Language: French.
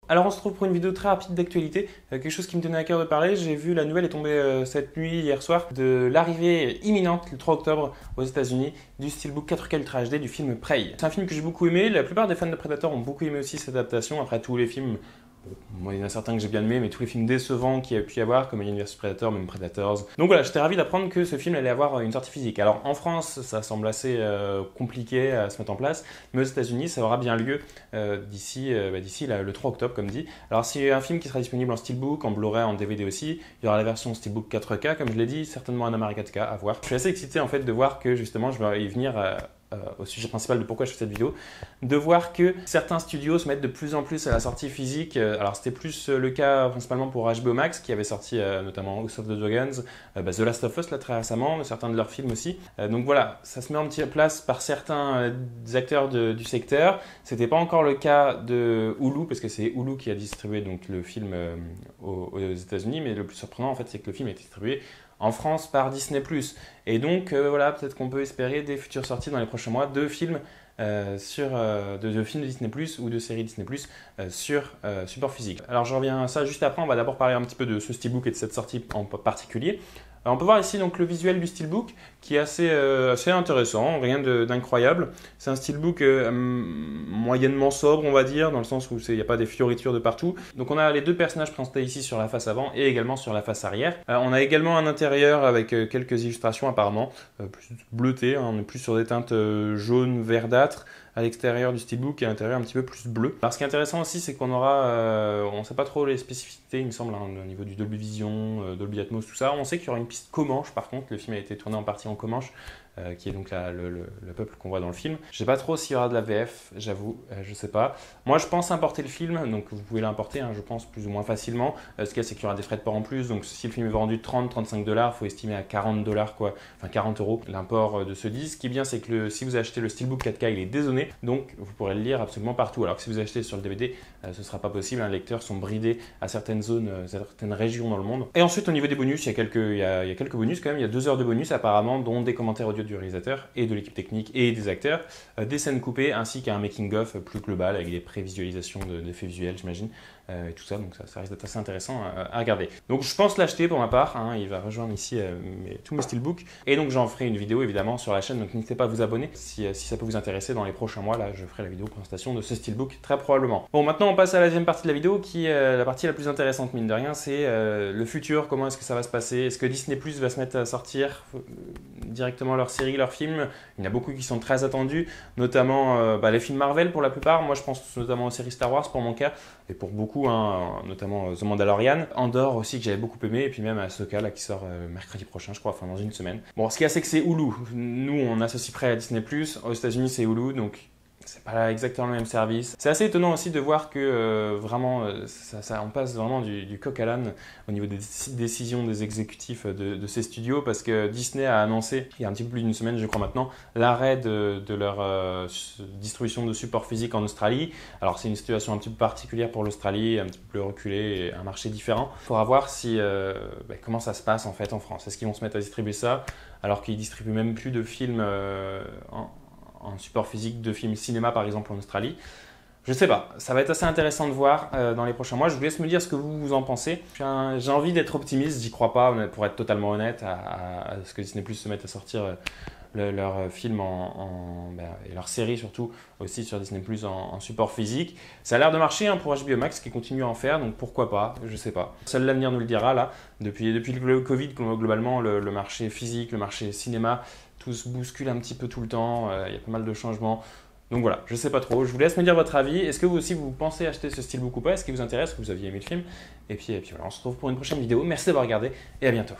Alors on se retrouve pour une vidéo très rapide d'actualité, quelque chose qui me tenait à cœur de parler. J'ai vu la nouvelle est tombée cette nuit, hier soir, de l'arrivée imminente, le 3 octobre, aux États-Unis, du Steelbook 4K Ultra HD du film Prey. C'est un film que j'ai beaucoup aimé, la plupart des fans de Predator ont beaucoup aimé aussi cette adaptation, après tous les films. Moi, il y en a certains que j'ai bien aimés, mais tous les films décevants qu'il y a pu y avoir, comme Alien vs Predator, même Predators. Donc voilà, j'étais ravi d'apprendre que ce film allait avoir une sortie physique. Alors en France, ça semble assez compliqué à se mettre en place, mais aux États-Unis, ça aura bien lieu d'ici le 3 octobre, comme dit. Alors c'est un film qui sera disponible en Steelbook, en Blu-ray, en DVD aussi. Il y aura la version Steelbook 4K, comme je l'ai dit, certainement un Amari 4K à voir. Je suis assez excité en fait de voir que justement, je vais y venir au sujet principal de pourquoi je fais cette vidéo, de voir que certains studios se mettent de plus en plus à la sortie physique. Alors c'était plus le cas principalement pour HBO Max qui avait sorti notamment House of the Dragons, The Last of Us là très récemment, certains de leurs films aussi. Donc voilà, ça se met en petite place par certains acteurs du secteur. C'était pas encore le cas de Hulu parce que c'est Hulu qui a distribué donc le film aux États-Unis, mais le plus surprenant en fait c'est que le film a été distribué en France par Disney+. Et donc voilà, peut-être qu'on peut espérer des futures sorties dans les prochains mois de films de films de Disney+, ou de séries Disney+, sur support physique. Alors je reviens à ça juste après, on va d'abord parler un petit peu de ce Steelbook et de cette sortie en particulier. Alors, on peut voir ici donc le visuel du Steelbook qui est assez intéressant, rien d'incroyable. C'est un Steelbook moyennement sobre, on va dire, dans le sens où il n'y a pas des fioritures de partout. Donc on a les deux personnages présentés ici sur la face avant et également sur la face arrière. On a également un intérieur avec quelques illustrations apparemment plus bleutées, hein. On est plus sur des teintes jaune, verdâtre à l'extérieur du Steelbook et à l'intérieur un petit peu plus bleu. Alors ce qui est intéressant aussi, c'est qu'on aura, on ne sait pas trop les spécificités, il me semble, hein, au niveau du Dolby Vision, Dolby Atmos, tout ça. On sait qu'il y aura une piste Comanche, par contre, le film a été tourné en partie en Comanche, qui est donc le peuple qu'on voit dans le film. Je ne sais pas trop s'il y aura de la VF, j'avoue, je ne sais pas. Moi, je pense importer le film, donc vous pouvez l'importer, hein, je pense, plus ou moins facilement. Ce qu'il y a, c'est qu'il y aura des frais de port en plus, donc si le film est vendu 30-35$, il faut estimer à 40$, quoi, enfin 40€ l'import de ce disque. Ce qui est bien, c'est que si vous achetez le Steelbook 4K, il est dézoné, donc vous pourrez le lire absolument partout. Alors que si vous achetez sur le DVD, ce ne sera pas possible, les lecteurs sont bridés à certaines zones, certaines régions dans le monde. Et ensuite, au niveau des bonus, il y a quelques bonus quand même, il y a 2 heures de bonus apparemment, dont des commentaires audio du réalisateur et de l'équipe technique et des acteurs, des scènes coupées ainsi qu'un making-of plus global avec des prévisualisations d'effets visuels, j'imagine, et tout ça, donc ça risque d'être assez intéressant à regarder. Donc je pense l'acheter pour ma part, hein, il va rejoindre ici tous mes steelbooks, et donc j'en ferai une vidéo évidemment sur la chaîne, donc n'hésitez pas à vous abonner si ça peut vous intéresser dans les prochains mois. Là je ferai la vidéo présentation de ce steelbook très probablement. Bon, maintenant on passe à la deuxième partie de la vidéo qui est la partie la plus intéressante mine de rien, c'est le futur, comment est-ce que ça va se passer, est-ce que Disney+ va se mettre à sortir directement leurs séries, leurs films. Il y en a beaucoup qui sont très attendus, notamment les films Marvel pour la plupart. Moi je pense notamment aux séries Star Wars pour mon cas, et pour beaucoup, hein, notamment The Mandalorian. Andor aussi que j'avais beaucoup aimé, et puis même Ahsoka là, qui sort mercredi prochain je crois, enfin dans une semaine. Bon, ce qu'il y a c'est que c'est Hulu. Nous on associe près à Disney+, aux États-Unis c'est Hulu, donc c'est pas exactement le même service. C'est assez étonnant aussi de voir que on passe vraiment du coq à l'âne au niveau des décisions des exécutifs de ces studios, parce que Disney a annoncé il y a un petit peu plus d'une semaine, je crois maintenant, l'arrêt de leur distribution de support physique en Australie. Alors c'est une situation un petit peu particulière pour l'Australie, un petit peu plus reculée, et un marché différent. Il faudra voir comment ça se passe en fait en France. Est-ce qu'ils vont se mettre à distribuer ça alors qu'ils distribuent même plus de films en support physique de films cinéma par exemple en Australie? Je sais pas, ça va être assez intéressant de voir dans les prochains mois. Je vous laisse me dire ce que vous en pensez. J'ai envie d'être optimiste, j'y crois pas pour être totalement honnête à ce que Disney+ se mette à sortir leurs films et leurs séries surtout aussi sur Disney+ en support physique. Ça a l'air de marcher hein, pour HBO Max qui continue à en faire, donc pourquoi pas, je sais pas. Seul l'avenir nous le dira là. Depuis le Covid, globalement, le marché physique, le marché cinéma, tout se bouscule un petit peu tout le temps, il y a pas mal de changements. Donc voilà, je sais pas trop, je vous laisse me dire votre avis. Est-ce que vous aussi vous pensez acheter ce steelbook ou pas? Est-ce qu'il vous intéresse? Est-ce que vous aviez aimé le film? Et puis voilà, on se retrouve pour une prochaine vidéo. Merci d'avoir regardé et à bientôt.